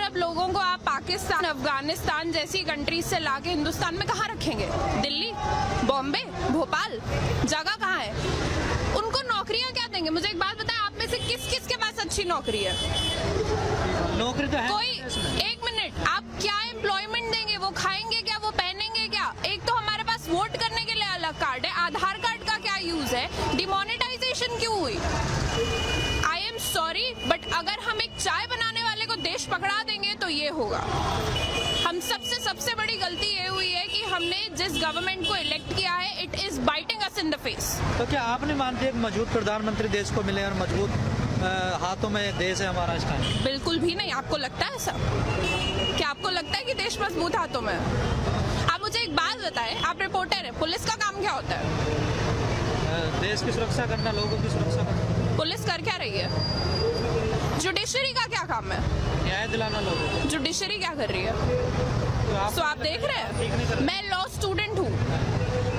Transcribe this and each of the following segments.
सब लोगों को आप पाकिस्तान, अफगानिस्तान जैसी कंट्रीज से लाके हिंदुस्तान में कहाँ रखेंगे? दिल्ली, बॉम्बे, भोपाल, जगह कहाँ है? उनको नौकरियां क्या देंगे? मुझे एक बात बताएं, आप में से किस किस के पास अच्छी नौकरी है? नौकरी तो है कोई एक मिनट, आप क्या एम्प्लॉयमेंट देंगे? वो खाएंगे क्या? वो पहनेंगे क्या? एक तो हमारे पास वोट करने के लिए अलग कार्ड है, आधार कार्ड का क्या यूज है? डिमोनेटाइजेशन क्यों हुई? आई एम सॉरी, बट अगर हम एक चाय बनाने वाले को देश पकड़ा देंगे तो ये होगा। हम सबसे बड़ी गलती ये हुई है कि हमने जिस गवर्नमेंट को इलेक्ट किया है, it is biting us in the face. तो क्या आप नहीं मानते एक मजबूत प्रधानमंत्री देश को मिले और मजबूत हाथों में देश है हमारा इस टाइम? बिल्कुल भी नहीं। आपको लगता है ऐसा? क्या आपको लगता है कि देश मजबूत हाथों में है? आप मुझे एक बात बताएं, आप रिपोर्टर है, पुलिस का काम क्या होता है? देश की सुरक्षा करना, लोगों की सुरक्षा करना। पुलिस कर क्या रही है? जुडिशरी का क्या काम है? न्याय दिलाना लोगों को। जुडिशरी क्या कर रही है? तो आप देख रहे हैं, मैं लॉ स्टूडेंट हूँ,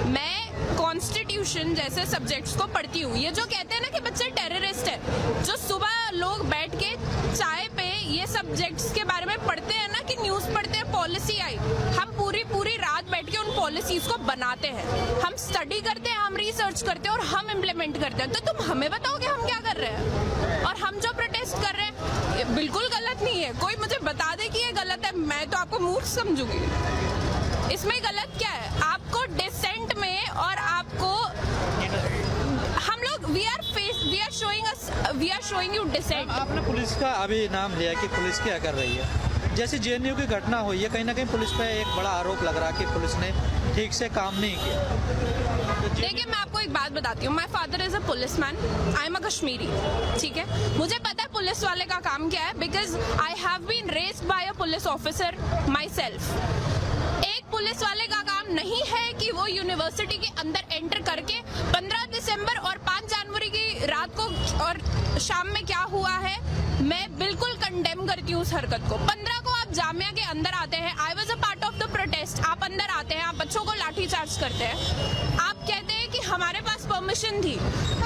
मैं कॉन्स्टिट्यूशन जैसे सब्जेक्ट्स को पढ़ती हूँ। ये जो कहते हैं ना कि बच्चे टेररिस्ट है, जो सुबह लोग बैठ के चाय पे ये सब्जेक्ट्स के बारे में पढ़ते हैं ना, कि न्यूज पढ़ते हैं, पॉलिसी आई, हम पूरी रात बैठ के उन पॉलिसीज को बनाते हैं, हम स्टडी करते हैं, हम रिसर्च करते हैं और हम इम्प्लीमेंट करते हैं। तो तुम हमें बताओ कि हम क्या कर रहे हैं? और हम जो प्रोटेस्ट कर रहे हैं ये बिल्कुल गलत नहीं है। कोई मुझे बता दे कि ये गलत है, मैं तो आपको मूर्ख समझूंगी। इसमें गलत क्या है? आपको डिसेंट में और आपको हम लोग we are showing you dissent. आपने पुलिस का अभी नाम लिया कि पुलिस क्या कर रही है। जैसे जेएनयू की घटना हुई है, कहीं ना कहीं पुलिस पे एक बड़ा आरोप लग रहा है कि पुलिस ने ठीक से काम नहीं किया। देखिए, मैं आपको एक बात बताती हूँ। My father is a police man, I am a Kashmiri, ठीक है? मुझे पता है पुलिस वाले का काम क्या है, because I have been raised by a police officer myself. एक पुलिस वाले का काम नहीं है कि वो यूनिवर्सिटी के अंदर एंटर करके 15 दिसंबर और 5 जनवरी की रात को और शाम में क्या हुआ है, मैं बिल्कुल कंडेम करती हूँ उस हरकत को। 15 को आप जामिया के अंदर आते हैं, I was a part of the protest, आप अंदर आते हैं, आप बच्चों को लाठी चार्ज करते हैं, आप कहते हैं कि हमारे पास परमिशन थी,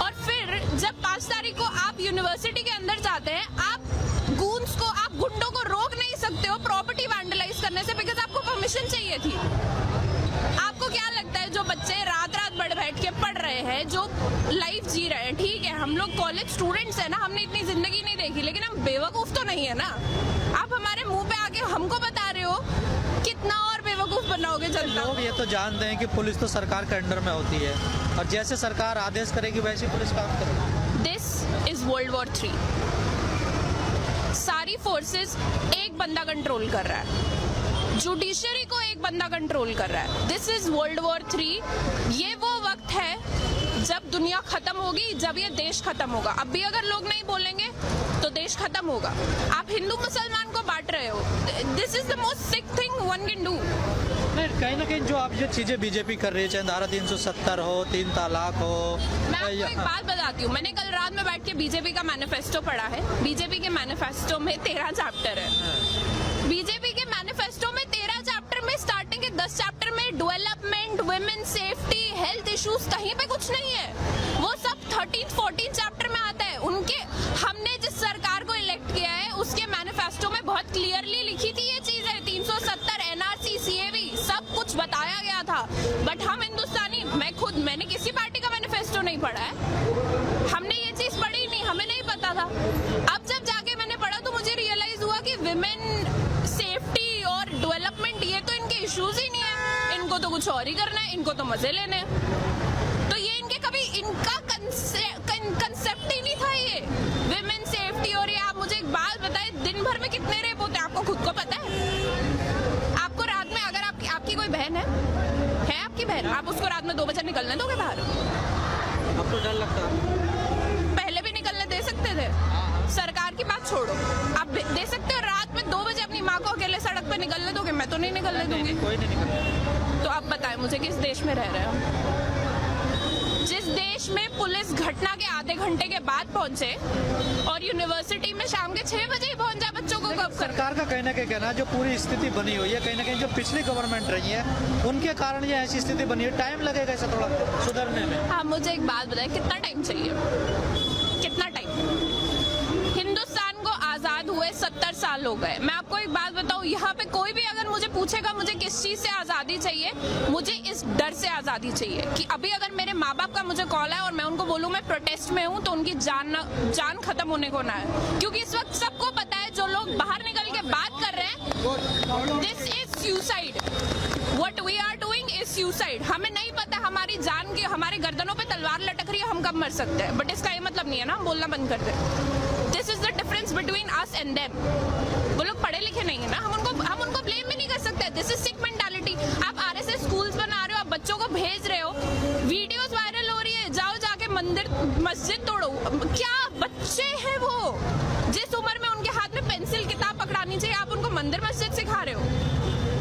और फिर जब 5 तारीख को आप यूनिवर्सिटी के अंदर जाते हैं, आप गूंस को, आप गुंडों को रोक नहीं सकते हो प्रॉपर्टी वैंडलाइज करने से, बिकॉज आपको परमिशन चाहिए थी। आपको क्या लगता है, जो बच्चे रात बैठ के पढ़ रहे हैं, जो लाइफ जी रहे हैं, ठीक है, हम लोग कॉलेज स्टूडेंट्स हैं ना, हमने इतनी जिंदगी नहीं देखी, लेकिन हम बेवकूफ तो नहीं है ना। आप हमारे मुंह पे आके हमको बता रहे हो, कितना और बेवकूफ बनाओगे जनता? लोग ये तो जानते हैं कि पुलिस तो सरकार के अंडर में होती है और जैसे सरकार आदेश करेगी वैसे पुलिस काम करेगी। This is world war 3। सारी फोर्सेस एक बंदा कंट्रोल कर रहा है, जुडिशरी को एक बंदा कंट्रोल कर रहा है। This is world war 3। ये वो वक्त है जब दुनिया खत्म होगी, जब ये देश खत्म होगा। अब भी अगर लोग नहीं बोलेंगे तो देश खत्म होगा। आप हिंदू मुसलमान को बांट रहे हो। This is the most sick thing one can do. नहीं, कहीं ना कहीं जो आप ये चीजें बीजेपी कर रही है, चाहे धारा 370 हो, 3 तलाक हो। मैं आपको एक बात बताती हूँ, मैंने कल रात में बैठ के बीजेपी का मैनिफेस्टो पढ़ा है। बीजेपी के मैनिफेस्टो में 13 चैप्टर है। बीजेपी के मैनिफेस्टो में 13 चैप्टर में स्टार्टिंग के 10 चैप्टर में development, women safety, health issues, कहीं पे कुछ नहीं है। वो सब 13-14 चैप्टर में आता है। उनके, हमने जिस सरकार को इलेक्ट किया है उसके मैनिफेस्टो में बहुत क्लियरली लिखी थी ये चीज है। 370, एनआरसी, सीएवी, सब कुछ बताया गया था। बट हम हिंदुस्तानी, मैंने किसी पार्टी का मैनिफेस्टो नहीं पढ़ा है, हमने ये चीज पढ़ी नहीं, हमें नहीं पता था। अब जब जाके मैंने पढ़ा तो मुझे रियलाइज हुआ कि विमेन सेफ्टी और डेवलपमेंट ये तो इनके इश्यूज ही नहीं है, इनको तो कुछ और ही करना है, इनको तो मजे लेने हैं। तो ये इनके कभी इनका कंसेप्ट ही नहीं था ये विमेन सेफ्टी। और ये आप मुझे एक बात बताएं, दिन भर में कितने रेप होते हैं आपको खुद को पता है? आपको रात में, अगर आपकी कोई बहन है आपकी बहन, आप उसको रात में 2 बजे निकलने दोगे बाहर? आपको डर लगता है? पहले भी निकलने दे सकते थे। सरकार की बात छोड़ो, आप दे सकते हो रात में 2 बजे अपनी माँ को अकेले सड़क पे निकलने दोगे? मैं तो नहीं निकलने दूंगी। कोई नहीं निकलता। तो आप बताएं मुझे, किस देश में रह रहे हो? जिस देश में पुलिस घटना के आधे घंटे के बाद पहुंचे और यूनिवर्सिटी में शाम के 6 बजे ही पहुंच जाए बच्चों को कब? सरकार का कहना क्या कहना, जो पूरी स्थिति बनी हुई है, कहीं ना कहीं जो पिछली गवर्नमेंट रही है उनके कारण ये ऐसी स्थिति बनी है। टाइम लगेगा इसे थोड़ा सुधरने में। हाँ, मुझे एक बात बताएं, कितना टाइम चाहिए? कितना टाइम? हिंदुस्तान को आजाद हुए 70 साल हो गए। मैं आपको एक बात बताऊं, यहाँ पे कोई भी अगर मुझे पूछेगा मुझे किस चीज से आजादी चाहिए, मुझे इस डर से आजादी चाहिए कि अभी अगर मेरे माँ बाप का मुझे कॉल है और मैं उनको बोलूं मैं प्रोटेस्ट में हूँ, तो उनकी जान खत्म होने को ना है। क्योंकि इस वक्त सबको पता है जो लोग बाहर निकल के बात कर रहे हैं, this is suicide. What we are doing is suicide। हमें नहीं पता हमारी जान की, हमारे गर्दनों पे तलवार लटक रही है, हम कब मर सकते हैं, बट इसका ये मतलब नहीं है ना हम बोलना बंद कर दें। This is the difference between us and them. वो लोग पढ़े लिखे नहीं है ना, हम उनको ब्लेम भी नहीं कर सकते। This is sick mentality. आप आरएसएस स्कूल्स बना रहे हो, आप बच्चों को भेज रहे हो, वीडियोस वायरल हो रही है, जाओ जाके मस्जिद तोड़ो। क्या बच्चे हैं वो, जिस उम्र में उनके हाथ में पेंसिल किताब पकड़ानी चाहिए, आप उनको मंदिर मस्जिद सिखा रहे हो।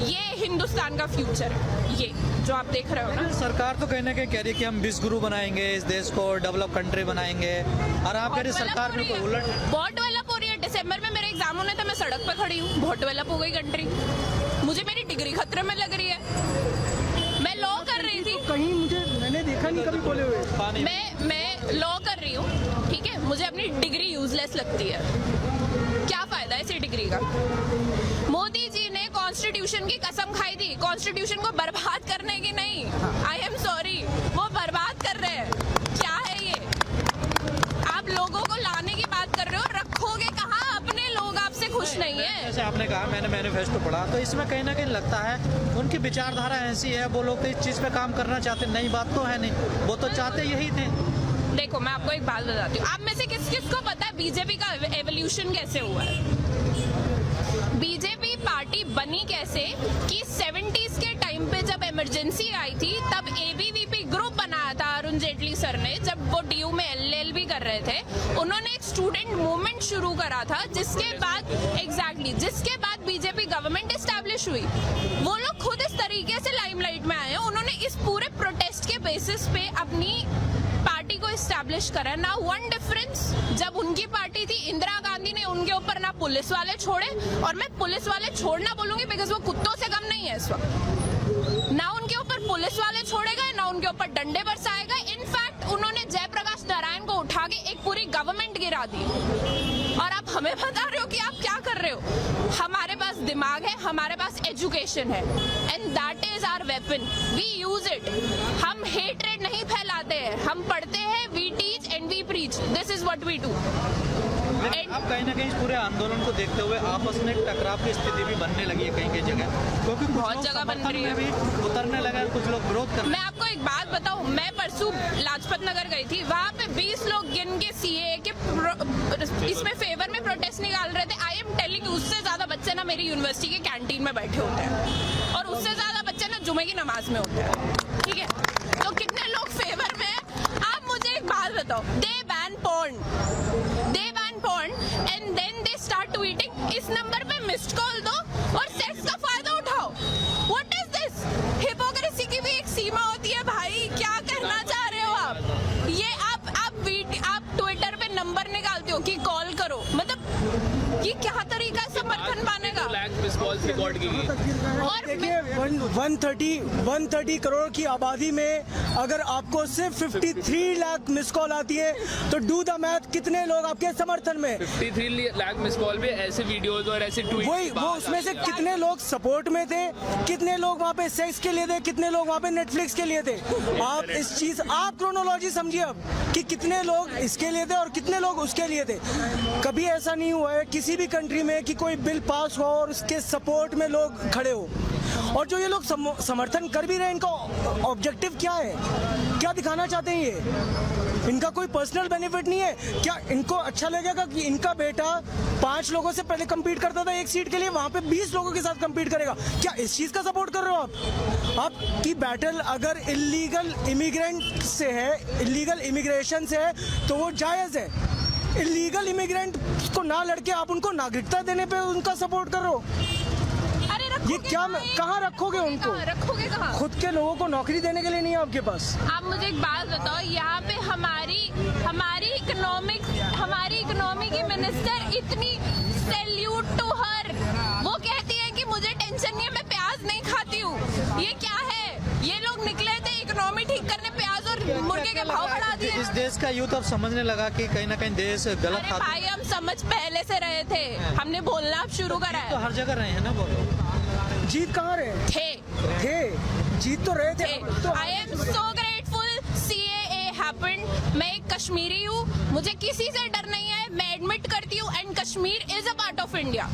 ये हिंदुस्तान का फ्यूचर है, ये जो आप देख रहे हो ना। सरकार तो कहीं ना कहीं कह रही है कि हम विश्व बनाएंगे, इस देश को डेवलप कंट्री बनाएंगे, और आप कह रही सरकार में कोई उलट। बहुत डेवलप हो रही है। दिसंबर में मेरे एग्जाम होने थे, मैं सड़क पे खड़ी हूँ, बहुत डेवलप हो गई कंट्री। मुझे मेरी डिग्री खतरे में लग रही है। मैं लॉ कर रही थी, कहीं मैंने देखा नहीं कभी बोले हुए। मैं लॉ कर रही हूँ, ठीक है, मुझे अपनी डिग्री यूजलेस लगती है। क्या फायदा है इसी डिग्री का? मोदी जी ने कॉन्स्टिट्यूशन की कसम खाई थी, कॉन्स्टिट्यूशन को बर्बाद करने की नहीं। आई एम सॉरी, वो बर्बाद कर रहे हैं। क्या है ये? आप लोगों को लाने की बात कर रहे हो, रखोगे कहाँ? अपने लोग आपसे खुश नहीं है। जैसे आपने कहा मैंने मैनिफेस्टो पढ़ा, तो इसमें कहीं ना कहीं लगता है उनकी विचारधारा ऐसी है, वो लोग तो इस चीज पे काम करना चाहते। नई बात तो है नहीं, वो तो चाहते यही थे। देखो मैं आपको एक बात बताती हूँ, आप में से किस किस को पता है बीजेपी का एवोल्यूशन कैसे हुआ है? बीजेपी पार्टी बनी कैसे कि 70s के टाइम पे जब इमरजेंसी आई थी, तब एबीवीपी ग्रुप बनाया था अरुण जेटली सर ने, जब वो डीयू में एलएलबी कर रहे थे। उन्होंने एक स्टूडेंट मूवमेंट शुरू करा था, जिसके बाद बीजेपी गवर्नमेंट एस्टैब्लिश हुई। वो लोग खुद इस तरीके से लाइमलाइट में आए हैं, उन्होंने इस पूरे प्रोटेस्ट के बेसिस पे अपनी पार्टी को एस्टैब्लिश करा। ना वन डिफरेंस, जब उनकी पार्टी थी इंदिरा गांधी ने उनके ऊपर ना पुलिस वाले छोड़े, और मैं पुलिस वाले छोड़ना बोलूंगी बिकॉज वो कुत्तों से कम नहीं है इस वक्त। ना उनके ऊपर पुलिस वाले छोड़े गए, ना उनके ऊपर डंडे बरसाए गए। इनफैक्ट उन्होंने जयप्रकाश नारायण को उठा के एक पूरी गवर्नमेंट गिरा दी। और आप हमें बता रहे हो कि आप क्या कर रहे हो? हमारे पास दिमाग है, हमारे पास एजुकेशन है, and that is our weapon, we use it. हम हेट्रेड नहीं फैलाते हैं, हम पढ़ते हैं, we teach and we preach, this is what we do. अब कहीं ना कहीं इस पूरे आंदोलन को देखते हुए आपस में टकराव की स्थिति भी बनने लगी है कहीं कहीं जगह, क्योंकि बहुत जगह बन रही है, भी उतरने लगा, कुछ लोग विरोध कर। मैं आपको एक बात बताऊं, मैं परसों लाजपत नगर गई थी, वहाँ पे 20 लोग गिन के सीए के इसमें फेवर में प्रोटेस्ट निकाल रहे थे। आई एम टेलिंग, उससे ज्यादा बच्चे ना मेरी यूनिवर्सिटी के कैंटीन में बैठे होते हैं, और उससे ज्यादा बच्चे ना जुमे की नमाज में होते हैं, ठीक है? तो कितने लोग फेवर में हैं? आप मुझे एक बात बताओ, they ban porn and then they start tweeting, इस नंबर पे मिस्ड कॉल दो और सेक्स का फायदा उठाओ। What is this? हिपोक्रेसी की भी एक सीमा होती है भाई, क्या कहना चाह रहे हो आप? ये आप ट्विटर पे नंबर निकालते हो कि कॉल करो, मतलब ये क्या तरीका है समर्थन पाने का? और देखिए 130 करोड़ की आबादी में अगर आपको सिर्फ 53 लाख मिस कॉल आती है, तो डू द मैथ, कितने लोग आपके समर्थन में? 53 लाख मिस कॉल भी ऐसे वीडियोस और ऐसे ट्वीट, वो उसमें से कितने लोग सपोर्ट में थे, कितने लोग वहाँ पे सेक्स के लिए थे, कितने लोग वहाँ पे नेटफ्लिक्स के लिए थे? आप क्रोनोलॉजी समझिए अब कि कितने लोग इसके लिए थे और कितने लोग उसके लिए थे। कभी ऐसा नहीं हुआ है किसी भी कंट्री में कि कोई बिल पास हो और उसके सपोर्ट में लोग खड़े हो। और जो ये लोग समर्थन कर भी रहे हैं, इनका ऑब्जेक्टिव क्या है? क्या दिखाना चाहते हैं ये? इनका कोई पर्सनल बेनिफिट नहीं है क्या? इनको अच्छा लगेगा कि इनका बेटा 5 लोगों से पहले compete करता था एक सीट के लिए, वहां पे 20 लोगों के साथ compete करेगा? क्या इस चीज का सपोर्ट कर रहे हो आपकी बैटल अगर इलीगल इमिग्रेंट से है, इलीगल इमिग्रेशन से है, तो वो जायज है। इलीगल इमिग्रेंट को ना लड़के आप उनको नागरिकता देने पे उनका सपोर्ट कर रहे हो? ये क्या, कहाँ रखोगे उनको? रखोगे कहाँ? खुद के लोगों को नौकरी देने के लिए नहीं है आपके पास। आप मुझे एक बात बताओ, यहाँ पे हमारी इकोनॉमी की मिनिस्टर इतनी, सैल्यूट टू हर, वो कहती है कि मुझे टेंशन नहीं है, मैं प्याज नहीं खाती हूँ। ये क्या है? ये लोग निकले थे इकोनॉमी ठीक करने, प्याज और मुर्गे के भाव बढ़ा दिए। इस देश का यूथ अब समझने लगा कि कहीं ना कहीं देश गलत अरे भाई, हम समझ पहले से रहे थे, हमने बोलना अब शुरू करा तो है। हर जगह रहे हैं ना वो लोग। जीत कहाँ रहे थे? जीत तो रहे थे तो I am so grateful CAA happened. मैं एक कश्मीरी हूँ, मुझे किसी से डर नहीं है, मैं एडमिट करती हूँ, and Kashmir is a part of India.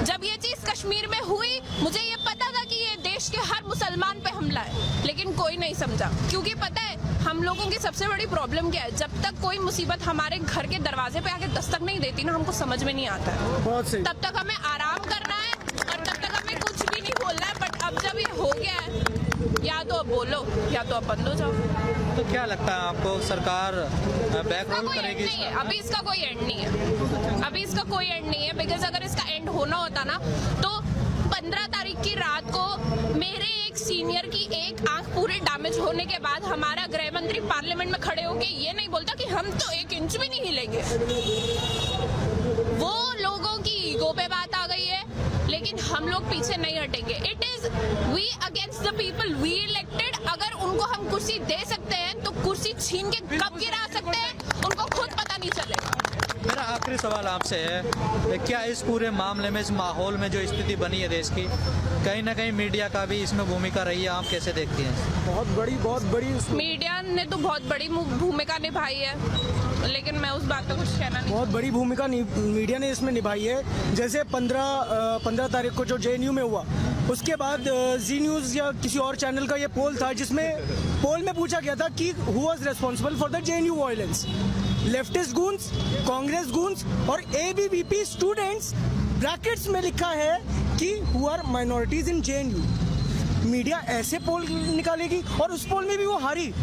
जब ये चीज कश्मीर में हुई, मुझे ये पता था कि ये देश के हर मुसलमान पे हमला है, लेकिन कोई नहीं समझा। क्योंकि पता है हम लोगों की सबसे बड़ी प्रॉब्लम क्या है, जब तक कोई मुसीबत हमारे घर के दरवाजे पे आके दस्तक नहीं देती ना, हमको समझ में नहीं आता है। बहुत सही। तब तक हमें आराम करना है और तब तक हमें कुछ भी नहीं बोलना है। बट अब जब ये हो गया है, या तो अब बोलो या तो अब बंद हो जाओ। तो क्या लगता है आपको, सरकार बैक इसका रोल कोई एंड करेगी? नहीं है, अभी इसका कोई एंड नहीं है, अभी इसका कोई एंड नहीं है। बिकॉज अगर इसका एंड होना होता ना, तो 15 तारीख की रात को मेरे एक सीनियर की एक आंख पूरी डैमेज होने के बाद हमारा गृह मंत्री पार्लियामेंट में खड़े होके ये नहीं बोलता कि हम तो 1 इंच भी नहीं हिलेंगे। वो लोगों की ईगो पे बात आ गई है, लेकिन हम लोग पीछे नहीं हटेंगे। It is we against the people we elected. अगर उनको हम कुर्सी दे सकते हैं तो कुर्सी छीन के कब गिरा सकते हैं, उनको खुद पता नहीं चलेगा। मेरा आखिरी सवाल आपसे है, क्या इस पूरे मामले में, इस माहौल में जो स्थिति बनी है देश की, कहीं ना कहीं मीडिया का भी इसमें भूमिका रही है? आप कैसे देखती हैं? बहुत बड़ी मीडिया ने तो बहुत बड़ी भूमिका निभाई है, लेकिन मैं उस बात पे कुछ कहना नहीं। बहुत बड़ी भूमिका मीडिया ने इसमें निभाई है। जैसे 15 तारीख को जो JNU में हुआ, उसके बाद जी न्यूज़ या किसी और चैनल का ये पोल था, जिसमें पोल में पूछा गया था कि who was responsible for the JNU violence. Leftist goons, Congress goons और ABVP स्टूडेंट्स, ब्रैकेट्स में लिखा है कि who are minorities in JNU। Media ऐसे पोल निकालेगी, और उस पोल में भी वो हारी,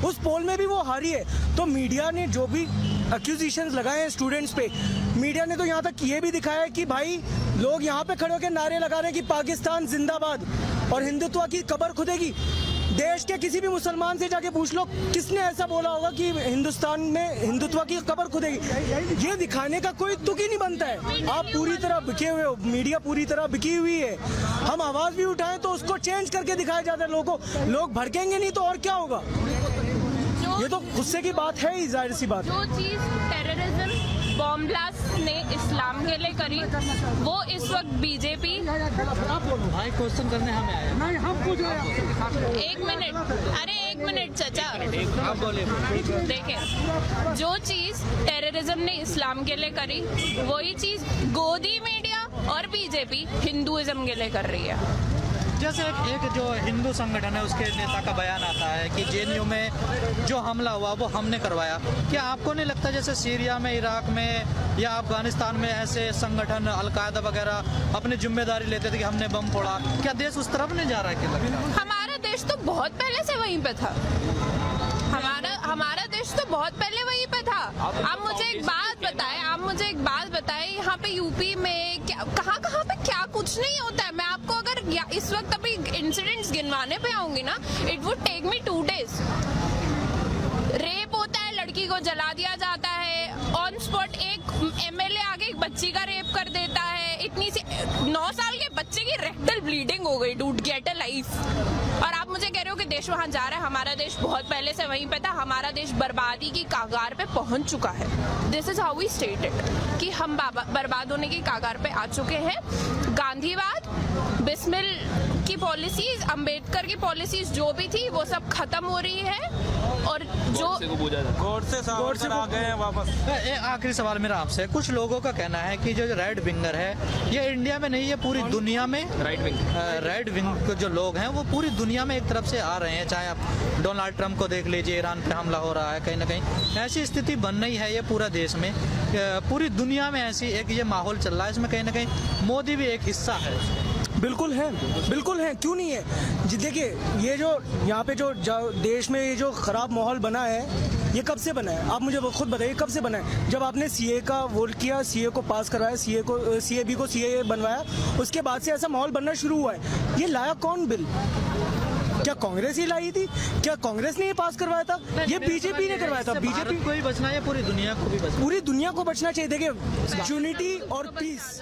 उस पोल में भी वो हारी है। तो मीडिया ने जो भी एक्यूजिशंस लगाए हैं स्टूडेंट्स पे, मीडिया ने तो यहाँ तक ये भी दिखाया है कि भाई लोग यहाँ पे खड़े होकर नारे लगा रहे हैं कि पाकिस्तान जिंदाबाद और हिंदुत्व की कब्र खुदेगी। देश के किसी भी मुसलमान से जाके पूछ लो, किसने ऐसा बोला होगा कि हिंदुस्तान में हिंदुत्व की कब्र खुदेगी। ये दिखाने का कोई तुक ही नहीं बनता है। आप पूरी तरह बिके हुए हो, मीडिया पूरी तरह बिकी हुई है। हम आवाज भी उठाएं तो उसको चेंज करके दिखाया जाता है लोगों को। लोग भड़केंगे नहीं तो और क्या होगा? ये तो गुस्से की बात है ही, जाहिर सी बात। जो चीज टेररिज्म बॉम्ब ब्लास्ट ने इस्लाम के लिए करी, वो इस वक्त बीजेपी। भाई क्वेश्चन करने हमें आए। नहीं, हम पूछ रहे हैं। एक मिनट, अरे एक मिनट चाचा, आप बोलिए। देखें, जो चीज टेररिज्म ने इस्लाम के लिए करी, वही चीज गोदी मीडिया और बीजेपी हिंदुइज्म के लिए कर रही है। जैसे एक जो हिंदू संगठन है, उसके नेता का बयान आता है कि JNU में जो हमला हुआ वो हमने करवाया। क्या आपको नहीं लगता जैसे सीरिया में, इराक में या अफगानिस्तान में ऐसे संगठन, अलकायदा वगैरह अपनी जिम्मेदारी लेते थे कि हमने बम फोड़ा? क्या देश उस तरफ नहीं जा रहा है? क्या लगता है? हमारा देश तो बहुत पहले से वहीं पे था। हमारा देश तो बहुत पहले वहीं पे था। आप मुझे एक बात बताएं, यहाँ पे यूपी में कहाँ पे क्या कुछ नहीं होता है। मैं आपको अगर इस वक्त अभी इंसिडेंट्स गिनवाने पे आऊंगी ना, it would take me 2 days। Rape होता है, लड़की को जला दिया जाता है ऑन स्पॉट। एक MLA आगे एक बच्ची का रेप कर देता है। इतनी सी 9 साल के बच्चे की रेक्टल ब्लीडिंग हो गई। Dude get a life. और आप मुझे कह रहे हो कि देश वहां जा रहा है। हमारा देश बहुत पहले से वहीं पे था। हमारा देश बर्बादी की कागार पे पहुंच चुका है। This is how we stated कि हम बर्बाद होने की कागार पे आ चुके हैं। गांधीवाद, बिस्मिल की पॉलिसीज, अंबेडकर की पॉलिसीज जो भी थी वो सब खत्म हो रही है। और जो गोड से आ गए हैं वापस। आखिरी सवाल मेरा आपसे, कुछ लोगों का कहना है कि जो रेड विंगर है ये इंडिया में नहीं है, पूरी दुनिया में राइट विंग जो लोग हैं वो पूरी दुनिया में एक तरफ से आ रहे हैं। चाहे आप डोनाल्ड ट्रंप को देख लीजिए, ईरान पे हमला हो रहा है, कहीं ना कहीं ऐसी स्थिति बन रही है। ये पूरा देश में, पूरी दुनिया में ऐसी एक ये माहौल चल रहा है। इसमें कहीं ना कहीं मोदी भी एक हिस्सा है। बिल्कुल है, क्यों नहीं है जी। देखिए, ये जो यहाँ पे जो देश में ये जो खराब माहौल बना है, ये कब से बना है? आप मुझे खुद बताइए, कब से बना है? जब आपने CA का वोट किया, CA को पास करवाया, CAB को CA बनवाया, उसके बाद से ऐसा माहौल बनना शुरू हुआ है। ये लाया कौन बिल? क्या कांग्रेस ही लाई थी? क्या कांग्रेस ने ये पास करवाया था? ये बीजेपी ने करवाया था। बीजेपी को ही बचना है, पूरी दुनिया को भी बचना, पूरी दुनिया को बचना चाहिए। देखिए, यूनिटी और पीस,